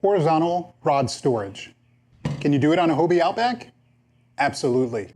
Horizontal rod storage. Can you do it on a Hobie Outback? Absolutely.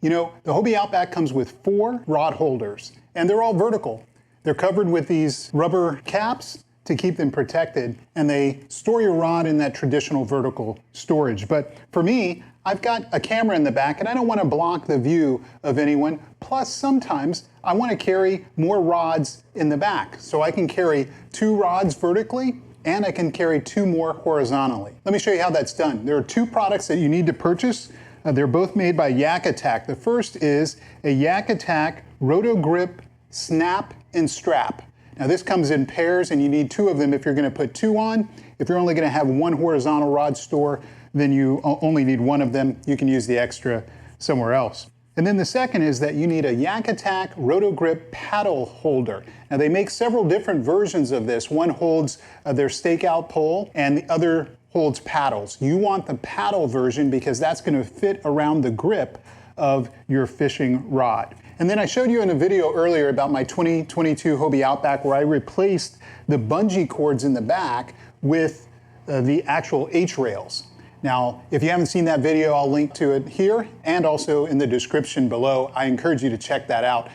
You know, the Hobie Outback comes with 4 rod holders, and they're all vertical. They're covered with these rubber caps to keep them protected, and they store your rod in that traditional vertical storage. But for me, I've got a camera in the back and I don't want to block the view of anyone. Plus, sometimes I want to carry more rods in the back. So I can carry 2 rods vertically and I can carry 2 more horizontally. Let me show you how that's done. There are 2 products that you need to purchase. They're both made by Kayak Attack. The first is a Kayak Attack Roto Grip Snap and Strap. Now this comes in pairs and you need 2 of them if you're going to put 2 on. If you're only going to have 1 horizontal rod store, then you only need 1 of them. You can use the extra somewhere else. And then the second is that you need a Kayak Attack Roto Grip paddle holder. Now they make several different versions of this. One holds their stakeout pole and the other holds paddles. You want the paddle version because that's going to fit around the grip of your fishing rod. And then I showed you in a video earlier about my 2022 Hobie Outback where I replaced the bungee cords in the back with the actual H-rails. Now, if you haven't seen that video, I'll link to it here and also in the description below. I encourage you to check that out.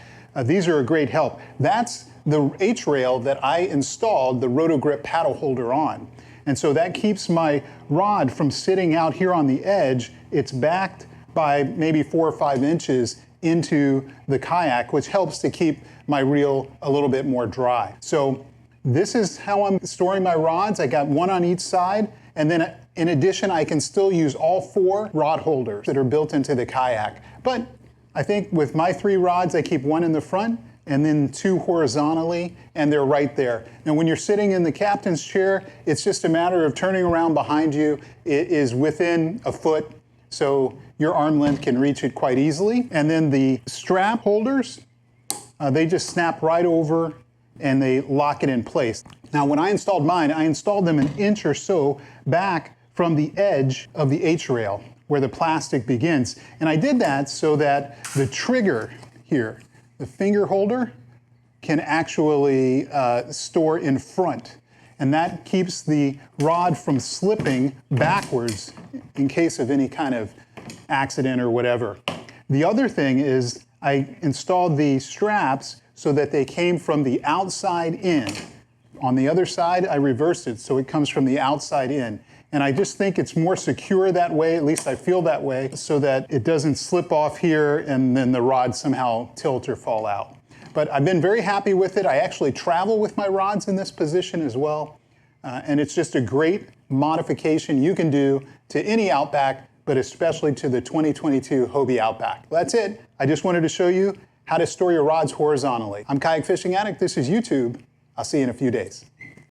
These are a great help. That's the H-rail that I installed the Roto Grip paddle holder on. And so that keeps my rod from sitting out here on the edge. It's backed by maybe 4 or 5 inches into the kayak, which helps to keep my reel a little bit more dry. So this is how I'm storing my rods. I got 1 on each side. And then in addition, I can still use all 4 rod holders that are built into the kayak. But I think with my 3 rods, I keep 1 in the front and then 2 horizontally, and they're right there. Now when you're sitting in the captain's chair, it's just a matter of turning around behind you. It is within a foot, so your arm length can reach it quite easily. And then the strap holders, they just snap right over and they lock it in place. Now when I installed mine, I installed them 1 inch or so back from the edge of the H-rail where the plastic begins. And I did that so that the trigger here, the finger holder, can actually store in front. And that keeps the rod from slipping backwards in case of any kind of accident or whatever. The other thing is I installed the straps so that they came from the outside in. On the other side, I reversed it so it comes from the outside in. And I just think it's more secure that way, at least I feel that way, so that it doesn't slip off here and then the rod somehow tilt or fall out. But I've been very happy with it. I actually travel with my rods in this position as well. And it's just a great modification you can do to any Outback, but especially to the 2022 Hobie Outback. That's it. I just wanted to show you how to store your rods horizontally. I'm Kayak Fishing Addict. This is YouTube. I'll see you in a few days.